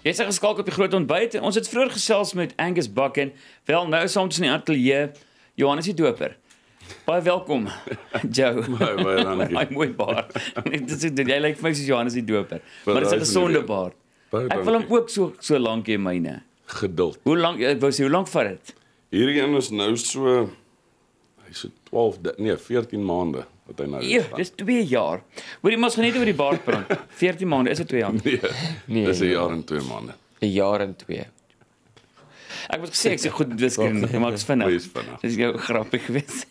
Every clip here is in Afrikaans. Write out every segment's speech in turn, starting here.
Jy is geskakel op die groot ontbyt en ons het vroeër gesels met Angus Buck en wel nou saam in die ateljee Johannes die Doper. Baie welkom, Joe. Baie dankie. Baie mooi baard. Jy lyk vir my soos Johannes die Doper, maar dit is 'n gesonde baard. Ek wil hom ook so lank hê myne. Geduld. Hoe lank, ek wou sê, hoe lank vat dit? Hierdie een is nou so, hy so 14 maande wat hy nou Ja, dis 2 jaar. Hoorie, mos gaan net oor die baard praat. 14 maande, is dit 2 jaar? Nee, dis 'n jaar en 2 maande. 'n jaar en 2. Ek het gesê ek is goed met wiskunde, maar ek's vinnig. Wees vinnig. Dis jou grappig geweest.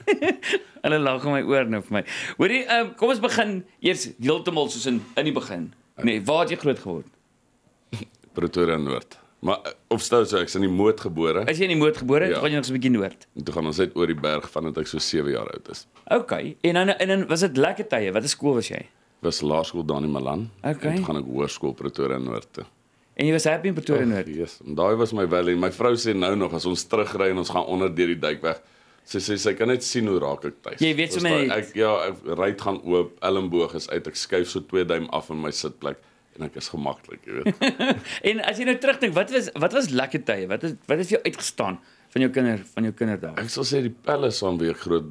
Hulle lag in my oor nou vir my. Hoorie, kom ons begin eers heeltemal soos in die begin. Nee, waar het jy groot geword? Pretoria Noord. Maar op stou so ek's in die Moot gebore. Is jy in die Moot gebore? Ja. Gaan jy nog so 'n bietjie noord? En toe gaan ons uit oor die berg vandat ek so 7 jaar oud is. Okay. En dan was dit lekker tye. Watter skool was jy? Was laerskool Dani Malan. Okay. En toe gaan ek hoërskool Pretoria Noord toe. En jy was happy in Pretoria Noord? Yes, en daai was my valley. My vrou sê nou nog as ons terugry en ons gaan onder deur die dijk weg. Sy kan net sien hoe raak ek tuis. Jy weet sommer net. Ek ruit gaan oop, elmboog is uit, ek skuif so 2 duim af in my sitplek en ek is gemaklik, jy weet. En as jy nou terugdink, wat was lekker tye? Wat het vir jou uitgestaan van jou kinderdae? Ek sal sê die palace aan wie ek groot.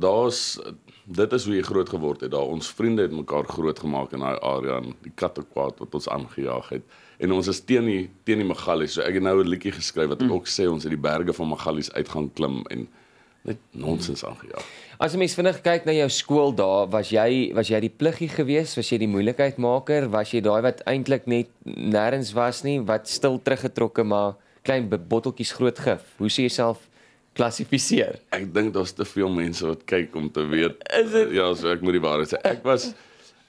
Dit is hoe jy groot geword het daar. Ons vriende het mekaar groot gemaak in daai area en die kattekwaad wat ons aangejaag het. En ons is teen die Magalies. So ek het nou 'n liedjie geskryf wat ek ook sê ons het die berge van Magalies uit gaan klim en net nonsens aangejaag. As 'n mens vinnig kyk na jou skool daar, was jy die pluggie geweest? Was jy die moeilikheidmaker? Was jy daai wat eintlik net nêrens was nie, wat stil teruggetrokke maar klein botteltjies groot gif? Hoe sê jy self klassifiseer? Ek dink daar's te veel mense wat kyk om te weet. Is dit? Ja, so ek moet die waarheid sê.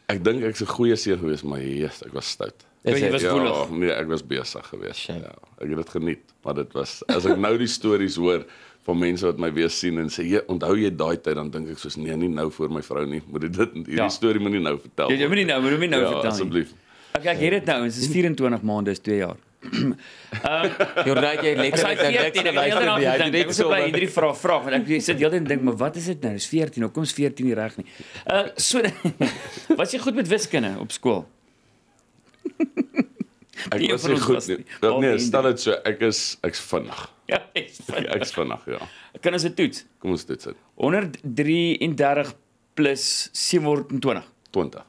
Ek dink ek's 'n goeie seun geweest, maar yes, ek was stout. Jy was Ja, woelig. nee, ek was besig geweest. Shame. Ja, ek het dit geniet, maar dit was as ek nou die stories hoor van mense wat my weer sien en sê, "Ja, onthou jy daai tyd?" dan dink ek soos, "Nee, nie nou voor my vrou nie. Moet hierdie storie moet nie nou vertel." Jy moet nie nou vertel nie. Ja, asseblief. Ek het dit nou, dit is 24 maande, is 2 jaar. Jy raai jy As hy letterlik 14 ek was by hierdie vraag want ek sit heeltyd en dink maar wat is dit nou? Dis 14. Hoekom is 14 nie reg nie? So was jy goed met wiskunde op skool? Ek was nie goed nie. Nee, stel dit so, ek's vinnig. Ja, Ek's vinnig, ja. kan ons dit toets? Kom ons dit sit. 133 plus 720. 20.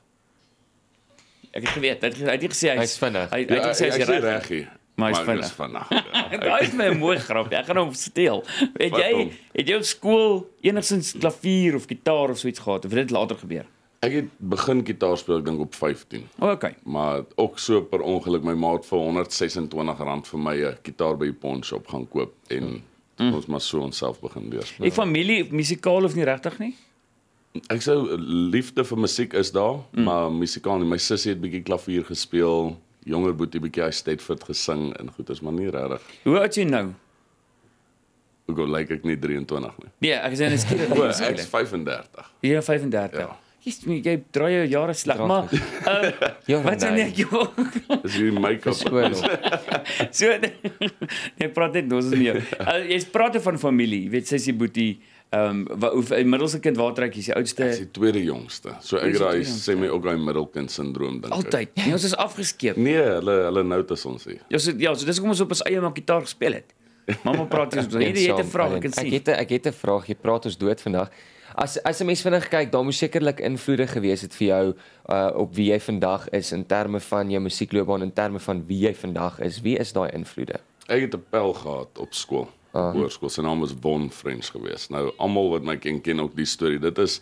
Ek het geweet, hy het nie gesê Hy's vinnig. Hy het gesê hy's reg. reg hier. Maar hy's ek is vinnig. vinnig. Ja. Daai is my 'n mooi grap. Ek gaan hom steel. Het Wat hom? jy op skool enigsins klavier of gitaar of so iets gehad of het dit later gebeur? Ek het begin gitaar speel ek dink op 15. Okay. Maar ook so per ongeluk my maat vir R126 vir my 'n gitaar by die pawn shop gaan koop en ons maar so onsself begin leer speel. Die familie musikaal of nie regtig nie? Ek sou liefde vir musiek is daar, maar musikaal nie. My sussie het bietjie klavier gespeel, jonger boetie bietjie hy Stedford gesing en goed is maar nie regtig. Hoe oud is jy nou? Hoe gou lyk ek nie 23 nie. Nee, ek is net skieurig. O, ek's 35. Ja, 35. Ja. Jy draai jou jare sleg, maar wat sê nee, Dis die make-up. skool. so jy praat net ons nie. Jy praat van familie, jy weet sy is die boetie, hoe middelste kind waar trek jy die oudste? Ek is die tweede jongste. So ek Jy is die raai tweede sê my ook daai middelkind syndroom dink ek. Altyd. Nee, ons is afgeskeep. Nee, hulle nou te ons hier. Ja, so dis hoekom ons op ons eie maar gitaar gespeel het. Mamma praat jy het 'n vraag, ek kan sien. Ek het 'n vraag, jy praat ons dood vandag. As 'n mens vinnig kyk, daar moes sekerlik invloede gewees het vir jou op wie jy vandag is in terme van jou musiekloopbaan, in terme van wie jy vandag is. Wie is daai invloede? Ek het 'n pel gehad op skool. Hoërskool. Sy naam was Von French geweest. Nou almal wat my ken ook die storie. Dit is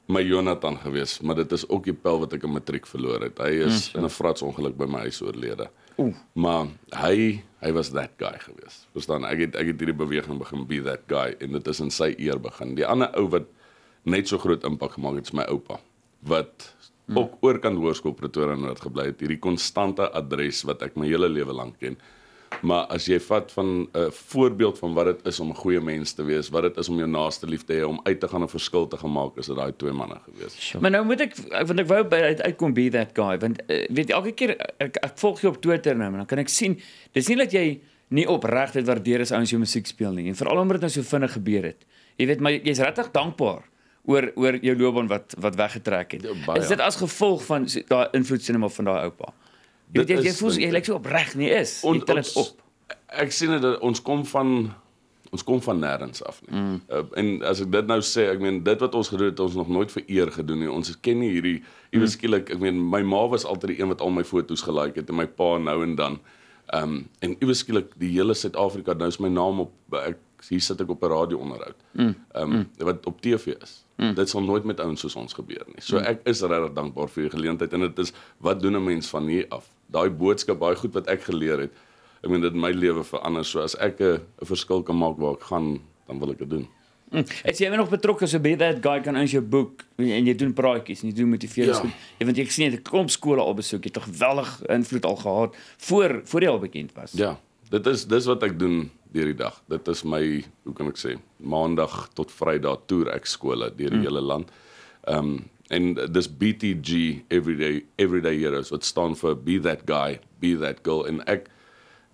my Jonathan geweest, maar dit is ook die pel wat ek in matriek verloor het. Hy is in 'n fratsongeluk by my huis oorlede. Maar hy was that guy geweest. Verstaan, ek het hierdie beweging begin be that guy en dit is in sy eer begin. Die ander ou wat net so groot impak gemaak het, is my oupa wat ook oorkant Hoërskool Pretoria Noord gebly het. Hierdie konstante adres wat ek my hele lewe lank ken. Maar as jy vat van 'n voorbeeld van wat dit is om 'n goeie mens te wees, wat dit is om jou naaste lief te hê, om uit te gaan en 'n verskil te gemaak, is dit daai 2 manne gewees. Sure. Maar nou moet want ek wou uitkom be that guy, want weet jy, elke keer ek volg jou op Twitter nou, en dan kan ek sien, dis nie dat jy nie opreg dit waardeer as ouens jou musiek speel nie, en veral omdat dit nou so vinnig gebeur het. Jy weet, maar jy's regtig dankbaar oor jou loopbaan wat weggetrek het. Ja, baie. Is dit as gevolg van daai invloedsinema van daai oupa? Jy voel jy lyk so opreg nie is. Jy tel dit op. Ek sien dit ons kom van nêrens af nie. En as ek dit nou sê, ek meen dit wat ons gedoen het, ons nog nooit vir eer gedoen nie. Ons ken nie hierdie iewes skielik, ek meen my ma was altyd die een wat al my foto's gelike het en my pa nou en dan. En iewes skielik die hele Suid-Afrika, nou is my naam op hier sit ek op 'n radio-onderhoud. Wat op TV is. Dit sal nooit met ouens soos ons gebeur nie. So ek is regtig dankbaar vir die geleentheid en dit is wat doen 'n mens van hier af. Daai boodskap, baie goed wat ek geleer het. Ek meen dit my lewe verander. So as ek 'n verskil kan maak waar ek gaan, dan wil ek dit doen. Is jy nog betrokke so Be That Guy kan in jou boek en jy doen praatjies en jy doen motiverings goed. Want ek sien jy het 'n klomp skole al besoek. Jy het tog geweldig invloed al gehad voor jy al bekend was. Ja, dis wat ek doen deur die dag. Dit is my, hoe kan ek sê, Maandag tot Vrydag toer ek skole deur die hele land. En dis BTG Everyday Heroes wat staan vir Be That Guy, Be That Girl en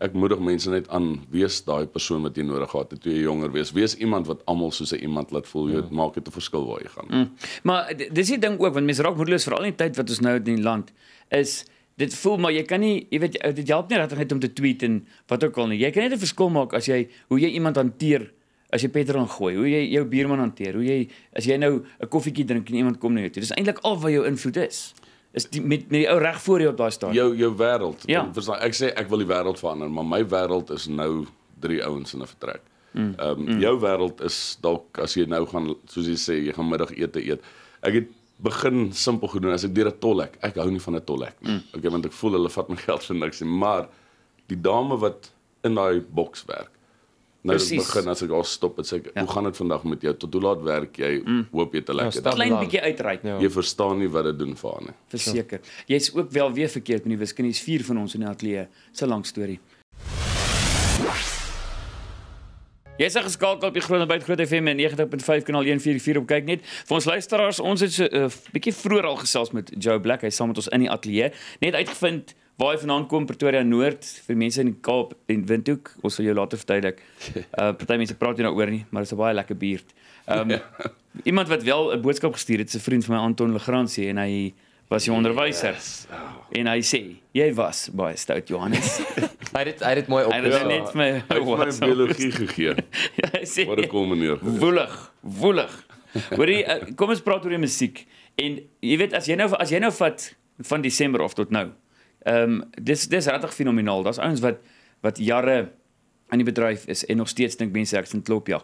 ek moedig mense net aan, wees daai persoon wat jy nodig gehad het toe jy jonger wees iemand wat almal soos 'n iemand laat voel, jy maak dit 'n verskil waar jy gaan. Maar dis die ding ook, want mense raak moedeloos veral in die tyd wat ons nou in die land is, dit voel maar jy kan nie, jy weet, dit help nie regtig net om te tweet en wat ook al nie. Jy kan net 'n verskil maak as jy hoe jy iemand hanteer as jy petrol gooi, hoe jy jou buurman hanteer, as jy nou 'n koffietjie drink en iemand kom na jou toe. Dis eintlik al wat jou invloed is. Is met die ou reg voor jou op daai stadium. Jou wêreld. Ja. Ek sê ek wil die wêreld verander, maar my wêreld is nou 3 ouens in 'n vertrek. Jou wêreld is dalk as jy nou gaan, soos jy sê, jy gaan middagete eet. Ek het begin simpel gedoen as ek deur 'n tolhek. Ek hou nie van 'n tolhek nie. Okay, want ek voel hulle vat my geld vir niks nie, maar die dame wat in daai boks werk. Nou begin as ek al stop en sê hoe gaan dit vandag met jou? Tot hoe laat werk jy? Hoop jy het 'n lekker dag. Klein bietjie uitreik. Jy verstaan nie wat dit doen vir haar nie. Verseker. Jy's ook wel weer verkeerd met die wiskundies 4 van ons in die ateljee. Dis 'n lang storie. Jy's geskakel op die Groot FM 90.5 kanaal 144 op kyk net. Vir ons luisteraars, ons het so 'n bietjie vroeër al gesels met Joe Black. Hy saam met ons in die ateljee. Net uitgevind waar hy vandaan kom, Pretoria Noord, vir mense in die Kaap en Windhoek. Ons sal jou later verduidelik. Party mense praat nie daaroor nie, maar dit is 'n baie lekker buurt. Iemand wat wel 'n boodskap gestuur het, 'n vriend van my, Anton Legrandsie, en hy was 'n onderwyser. En hy sê, jy was baie stout, Johannes. Hy het dit mooi opgesom. Hy het net my biologie gegee. Ja, hy sê, wat 'n cool meneer. Woelig. Hoorie, kom ons praat oor die musiek. En jy weet, as jy nou vat van Desember af tot nou, dis regtig fenomenaal. Daar's ouens wat jare aan die bedryf is en nog steeds dink mense ek is 'n klopjag.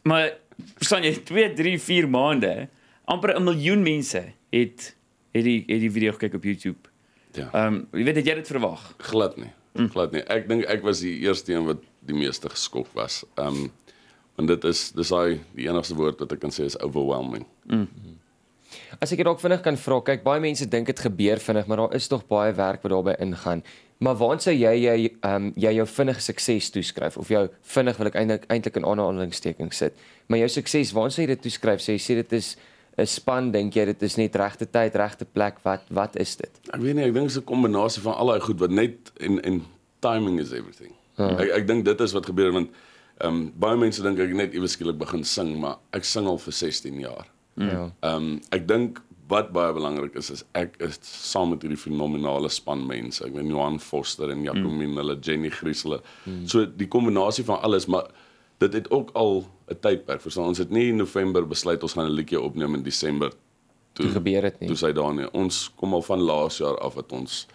Maar verstaan jy, 2, 3, 4 maande, amper 1 miljoen mense het die video gekyk op YouTube. Ja. Jy weet, het jy dit verwag? Glad nie. Ek dink ek was die eerste een wat die meeste geskok was. Want dit is die enigste woord wat ek kan sê is overwhelming. As ek dit ook vinnig kan vra, kyk, baie mense dink dit gebeur vinnig, maar daar is tog baie werk wat daarbey ingaan. Maar waar sou jy jou vinnige sukses toeskryf, of jou vinnig wil ek eintlik in aanhalingstekens sit, maar jou sukses, waar sou jy dit toeskryf? Sê jy sê dit is 'n span, dink jy dit is net regte tyd, regte plek, wat is dit? Ek weet nie, ek dink dit is 'n kombinasie van al daai goed wat net en timing is everything. Ek dink dit is wat gebeur, want baie mense dink ek net iewes skielik begin sing, maar ek sing al vir 16 jaar. Ja. Ek dink wat baie belangrik is ek is saam met hierdie fenominale span mense. Ek weet Johan Foster en Jacomine, hulle Jenny Griesler. So die kombinasie van alles, maar dit het ook al 'n tydperk. Verstaan, ons het nie in November besluit ons gaan 'n liedjie opneem in Desember. Toe gebeur dit nie. Toe sy daar nie. Ons kom al van laas jaar af wat ons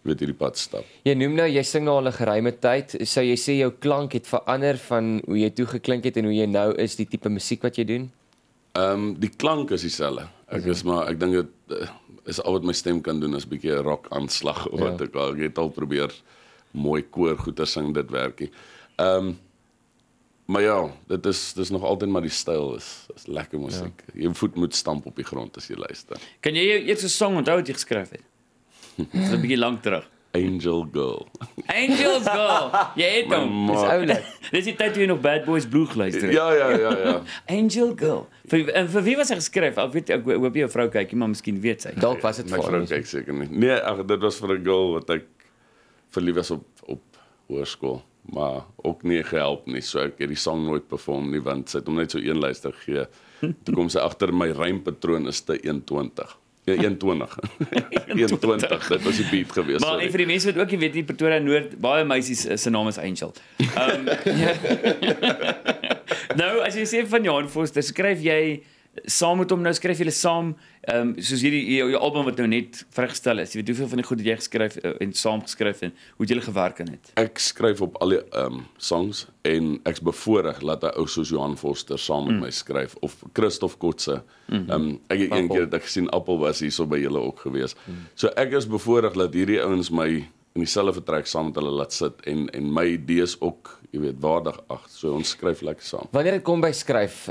weet hierdie pad stap. Jy noem nou jy sing nou al 'n geruime tyd. Sou jy sê jou klank het verander van hoe jy toe geklink het en hoe jy nou is, die tipe musiek wat jy doen? Die klank is dieselfde. Ek dink dit is al wat my stem kan doen is 'n bietjie 'n rock aanslag of wat ek al het al probeer mooi koor goeie sing, dit werk nie. Maar ja, dit is nog altyd maar die styl is lekker musiek. Jou voet moet stamp op die grond as jy luister. Kan jy jou eerste song onthou wat jy geskryf het? Dit is 'n bietjie lank terug. Angel Girl. Angels Girl. Jy het hom. Dis oulik. Dis die tyd toe jy nog Bad Boys Blue geluister het. Ja. Angel Girl. Vir wie was hy geskryf? Ek hoop jou vrou kyk, maar miskien weet sy. Dalk was dit My vir vrou ons. kyk seker nie. Nee, dit was vir 'n girl wat ek verlief was op hoërskool, maar ook nie gehelp nie. So ek het die song nooit perform nie, want sy het hom net so een luister gegee. Toe kom sy agter my rympatroon is te 120. Ja, 21. 21, dit was die beat geweest. Maar en vir die mense wat ook nie weet nie, Pretoria Noord, baie meisies se naam is Angel. Nou, as jy sê van Johan Foster, skryf jy saam met hom, nou skryf julle saam, soos hierdie jou album wat nou net vrygestel is. Jy weet hoeveel van die goed het jy geskryf en saam geskryf en hoe het julle gewerk aan dit? Ek skryf op al die songs en ek's bevoorreg laat 'n ou soos Johan Foster saam met my skryf of Christoph Kotse. Ek het een keer dat ek gesien Appel was hier so by julle ook gewees. So ek is bevoorreg dat hierdie ouens my in dieselfde trek saam met hulle laat sit en my idees ook, jy weet, waardig ag. So ons skryf lekker saam. Wanneer dit kom by skryf,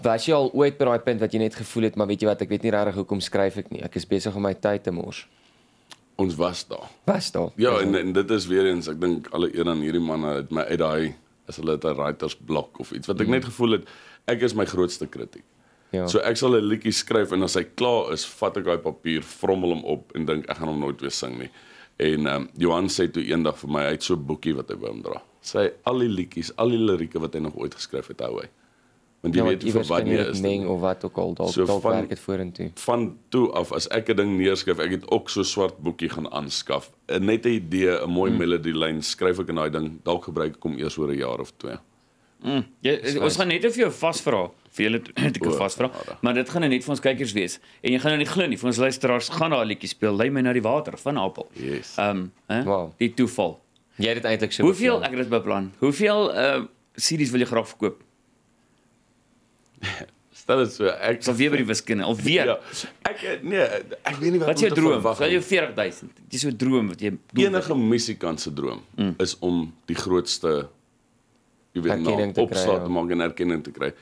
was jy al ooit by daai punt wat jy net gevoel het, maar weet jy wat, ek weet nie regtig hoekom skryf ek nie. Ek is besig om my tyd te mors. Ons was daar. Was daar? Ja, en dit is weer eens, ek dink alle eer aan hierdie manne het my uit daai as hulle het 'n writers blok of iets wat ek net gevoel het, ek is my grootste kritiek. Ja. So ek sal 'n liedjie skryf en as hy klaar is, vat ek daai papier, vrommel hom op en dink ek gaan hom nooit weer sing nie. En Johan sê toe eendag vir my, hy het so 'n boekie wat hy wou dra. Sê al die liedjies, al die lirieke wat hy nog ooit geskryf het, hou hy. Want jy weet vir wat nie is meng of wat ook al, dalk werk dit vorentoe. Van toe af as ek 'n ding neerskryf, ek het ook so 'n swart boekie gaan aanskaf. Net 'n idee, 'n mooi melodielyn, skryf ek in daai ding, dalk gebruik ek hom eers oor 'n jaar of 2. Ons gaan net vir jou vasvra, vir julle het ek vasvra, maar dit gaan net vir ons kykers wees. En jy gaan nou nie glo nie, vir ons luisteraars gaan daar 'n liedjie speel, Lei my na die water van Appel. Yes. Wow. Die toeval. Jy het dit eintlik so Hoeveel, ek het dit beplan, hoeveel CD's wil jy graag verkoop? Stel dit so, ek Sal weer by die wiskunde, alweer. Ja, ek weet nie Wat wat is jou om te droom? verwag Sal nie. jou 40.000. Dit is so 'n droom wat jy Enige musikant se droom is om die grootste jy weet Erkenning te kry, opslag ja. te maak en erkenning te kry.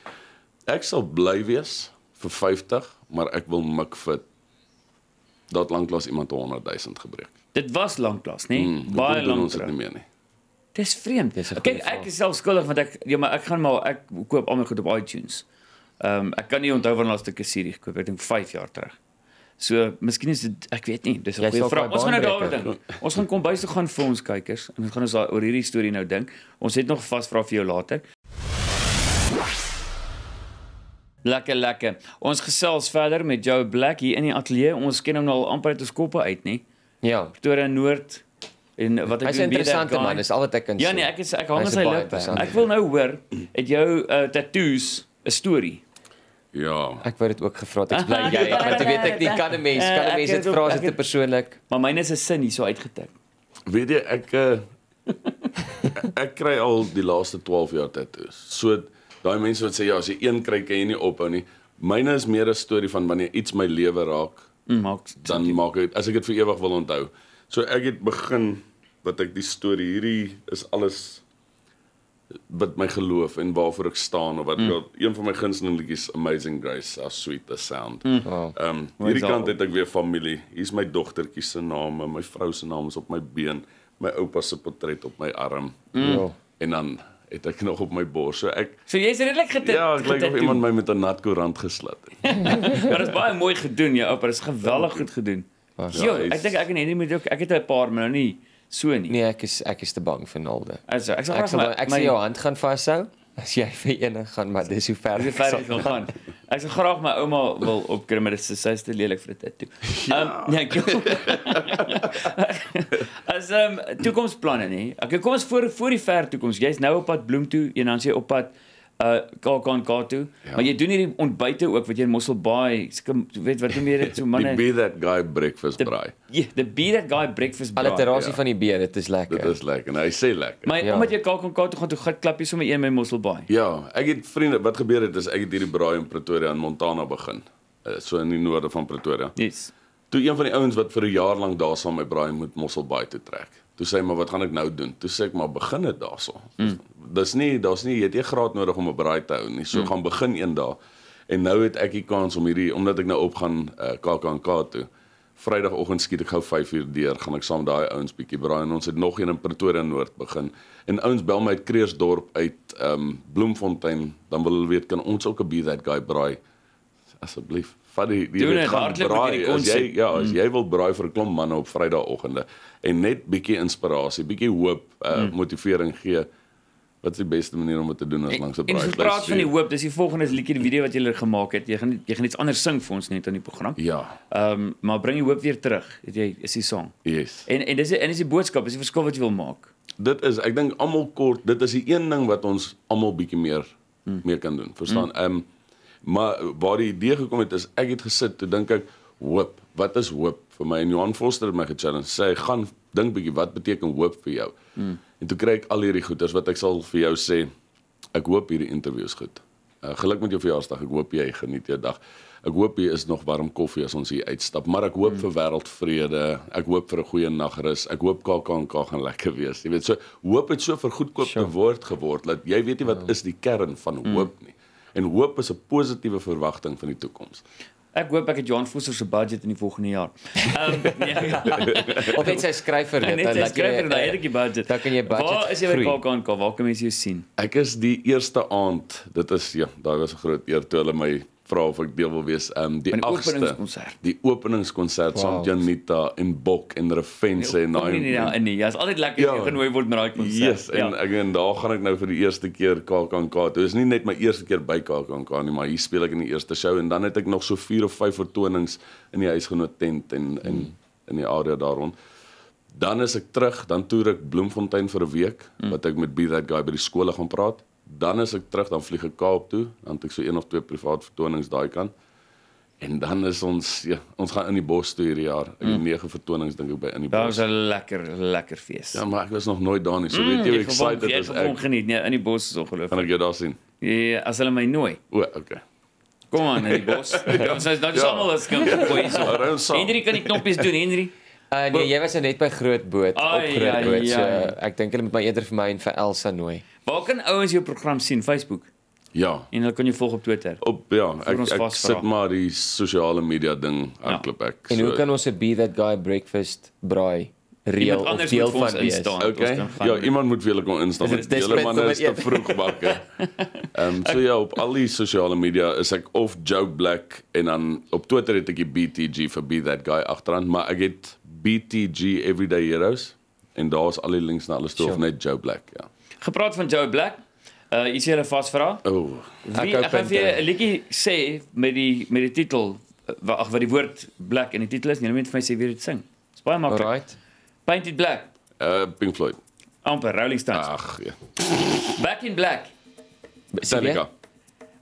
Ek sal bly wees vir 50, maar ek wil mik vir dat lanklaas iemand 100.000 gebreek. Dit was lanklaas, nê? Hoekom Baie doen lank ons dit terug. nie meer nie. Dis vreemd. Dis 'n Kyk, goeie ek vraag. is self skuldig want ek koop al my goed op iTunes. Ek kan nie onthou wanneer laas ek 'n CD gekoop het, ek dink 5 jaar terug. So, miskien is dit, ek weet nie, dis 'n Jy goeie sal vraag. daai Ons gaan nou baan daaroor dink. Ons gaan kom bys toe gaan vir ons kykers en ons gaan ons oor hierdie storie nou dink. Ons het nog vasvra vir jou later. Lekker. Ons gesels verder met Joe Black hier in die ateljee. Ons ken hom nou al amper uit ons koppe uit, nie? Ja. Pretoria Noord en wat ek Hy's 'n doen, interessante man, dis al wat ek kan sê. Ja nee, ek hang Hy's aan sy 'n baie lippe. interessante Ek wil nou hoor, het jou tattoos 'n storie? Ja. Ek wou dit ook gevra het. Ek bly jy, want jy weet ek nie kan 'n mens Ek dit het vra ook- as ek dit te het- persoonlik. Maar myne is 'n sin hier so uitgetik. Weet jy, ek kry al die laaste 12 jaar tattoos. So daai mense wat sê ja, as jy een kry kan jy nie ophou nie. Myne is meer 'n storie van wanneer iets my lewe raak, dan maak ek as ek dit vir ewig wil onthou. So ek het begin wat ek die storie hierdie is alles wat my geloof en waarvoor ek staan of wat een van my gunsteling liedjies Amazing Grace, How Sweet the Sound. Wow. Hierdie kant het ek weer familie. Hier's my dogtertjie se naam, my vrou se naam is op my been, my oupa se portret op my arm. Ja. En dan het ek nog op my bors. So jy's redelik Ja, ek lyk of iemand my met 'n nat koerant geslat het. Ja, dit is baie mooi gedoen, jou oupa, dit is geweldig goed gedoen. Jo, ek dink ek en Henny moet ook ek het 'n paar, maar nou nie so nie. Nee, ek is te bang vir Nalde. Also, ek sal Ek sal graag jou hand gaan vashou as jy vir enig gaan, maar dis hoe ver Dis verder wil gaan. Ek sal graag my ouma wil opkry, maar dis sy is te lelik vir dit toe. As toekomsplanne nie. Okay, kom ons voor die ver toekoms. Jy's nou op pad Bloem toe en dan sê jy op pad KAK toe. Maar jy doen hierdie ontbyte ook wat jy in Mossel Bay, weet wat noem jy dit so Die manne. Be That Guy breakfast braai. The Be That Guy breakfast braai. alliterasie van die B, dit is lekker. Dit is lekker. En hy sê lekker. Maar omdat jy KAK toe gaan, toe klap jy sommer een by Mossel Bay. Ja, ek het vriende, wat gebeur het is ek het hierdie braai in Pretoria in Montana begin. So in die noorde van Pretoria. Yes. Toe een van die ouens wat vir 'n jaar lank daar saam met my braai moet Mossel Bay toe trek. Toe sê hy maar wat gaan ek nou doen? Toe sê ek maar begin dit daarso. Daar's nie jy het nie graad nodig om 'n braai te hou nie. So gaan begin eendag. En nou het ek die kans om hierdie omdat ek nou opgaan KAK toe. Vrydagoggend skiet ek gou 5:00 deur, gaan ek saam met daai ouens bietjie braai en ons het nog een in Pretoria Noord begin. En ouens bel my uit Kreersdorp uit Bloemfontein, dan wil hulle weet kan ons ook 'n Be That Guy braai. Asseblief. Vat die Doen dit, gaan hardloop braai. met die As jy konsep. as jy wil braai vir 'n klomp manne op Vrydagoggende en net bietjie inspirasie, bietjie hoop, motivering gee. Wat's die beste manier om dit te doen as langs 'n En ons braaivleis? praat van die hoop, dis die volgende liedjie die video wat jy gemaak het. Jy gaan iets anders sing vir ons net aan die program. Ja, Maar bring die hoop weer terug. Het jy is die song. yes. En dis die boodskap, dis die verskil wat jy wil maak. Dit is, ek dink almal kort, dit is die een ding wat ons almal bietjie meer kan doen, verstaan? Maar waar die idee gekom het is, ek het gesit, toe dink ek, hoop, wat is hoop vir my? En Johan Foster het my gechallenge, sê, gaan dink bietjie, wat beteken hoop vir jou? En toe kry ek al hierdie goeders, wat ek sal vir jou sê, ek hoop hierdie interview is goed. Geluk met jou verjaarsdag, ek hoop jy geniet jou dag. Ek hoop hier is nog warm koffie as ons hier uitstap, maar ek hoop vir wêreldvrede, ek hoop vir 'n goeie nagrus, ek hoop KAK gaan lekker wees. Jy weet, so hoop het so vergoedkoopte woord geword dat jy weet nie wat is die kern van hoop nie. En hoop is 'n positiewe verwagting van die toekoms. Ek hoop ek het Johan Foster se budget in die volgende jaar. Of net sy skrywer dit, Net sy skrywer daai enetjie budget. Dan kan jy budget Waar is jy by groei. KAK? Waar kan mense jou sien? Ek is die eerste aand, dit is ja, daar was 'n groot eer toe hulle my vra of ek deel wil wees, die Van die 8ste, openingskonsert. die openingskonsert saam met Janita en Bok en Refense en Kom nie daar in nie. Ja, is altyd lekker as jy genooi word met daai konsert. Yes, en daar gaan ek nou vir die eerste keer KAK. Dit is nie net my eerste keer by KAK nie, maar hier speel ek in die eerste show en dan het ek nog so 4 of 5 vertonings in die Huisgenoot tent en in die area daar rond. Dan is ek terug, dan toer ek Bloemfontein vir 'n week, wat ek met Be That Guy by die skole gaan praat. Dan is ek terug, dan vlieg ek Kaap toe, dan het ek so 1 of 2 privaat vertonings daai kant. En dan is ons gaan in die bos toe hierdie jaar. Ek het 9 vertonings dink ek by in die Daar bos. was 'n lekker fees. Ja, maar ek was nog nooit daar nie. So weet jy hoe excited is ek. Geniet, nee, in die bos is Kan ongelooflik. ek jou daar sien? Ja, as hulle my nooi. O, okay. Kom aan in die bos. Ons is nou almal as kan gooi so. Around saam. Henry kan die knoppies doen, Henry. Nee, jy was nou net by Groot Boot, op Ai, Groot Boot. ai, So ai. ek dink hulle moet my eerder vir my en vir Elsa nooi. Waar kan ouens jou program sien? Facebook. Ja. En hulle kan jou volg op Twitter. Ek ons vasvra. sit maar die sosiale media ding hardloop ek. En hoe kan ons 'n Be That Guy breakfast braai reël Iemand of anders deel moet vir ons van wees? instaan. Okay. Ons kan gaan. Ja, iemand moet vir julle kom instaan. Dis Die hele punt manne is te nommer vroeg wakker. So ja, op al die sosiale media is ek of Joe Black en dan op Twitter het ek die BTG vir Be That Guy agteraan, maar ek het BTG Everyday Heroes en daar's al die links na alles toe of net Joe Black, ja. Gepraat van Joe Black. Is jy hulle vasvra? Oh, Ek gaan vir 'n liedjie sê met die titel wat die woord black in die titel is. Jy moet vir my sê wie dit sing. Dis baie maklik. Alright. Painted Black. Pink Floyd. Amper Rolling Stones. Ag, ja. Back in Black. Metallica.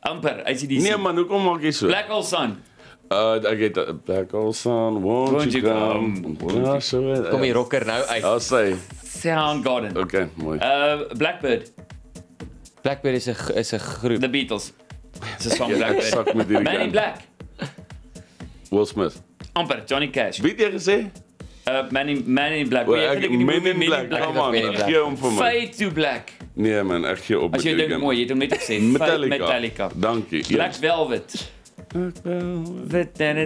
Amper ACDC. Nee man, hoekom maak jy so? Black Hole Sun. Ek het Black Hole Sun, won't you come? Ja, so Kom die rocker nou uit. I'll say. Soundgarden. Okay, mooi. Blackbird. Blackbird is 'n groep. The Beatles. Dis 'n song Ek Blackbird. sak met hierdie Man in kant. Black. Will Smith. Amper Johnny Cash. Wie het jy gesê? Man in Black. Well, Weet jy, die Men movie in Black. Come on, Men in Black. gee hom vir my. Fade to Black. Nee man, ek gee op As jy hierdie dink een. mooi, jy het hom net gesê. Metallica. Dankie. Black Eens. Velvet.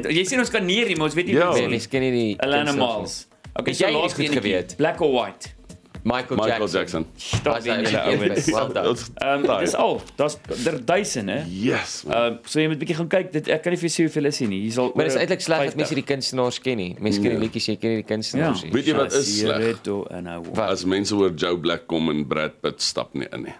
Jy sien ons kan nie maar ons weet nie Ja. wat Nee, mens ken nie die Alana kunstenaars Miles. Okay, Het jy hierdie goed enetjie. geweet? Black or White. nie. Michael Jackson. Stop As hy being die julle een ouens. is. Well done. Dis al. Daar's duisende. Yes. Man. So jy moet 'n bietjie gaan kyk. Ek kan nie vir jou sê hoeveel is hier nie. Hier sal Maar dit is eintlik sleg dat mense die kunstenaars ken nie. Mense ken die liedjies, jy ken nie die kunstenaars nie. Weet jy wat is sleg? Wat? As mense oor Joe Black kom en Brad Pitt stap nie in nie.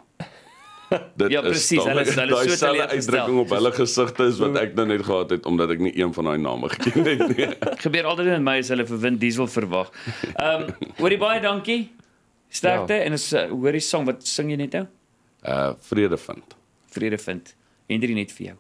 Dit Ja, is presies, stom. hulle is so Daai selfde teleurgestel. uitdrukking op hulle gesigte is wat ek nou net gehad het omdat ek nie een van daai name geken het nie. Gebeur altyd met my as hulle vir Vin Diesel verwag. Hoorie baie dankie. Sterkte en ons hoor die song wat sing jy net nou? Vrede vind. Vrede vind. Hendrie net vir jou.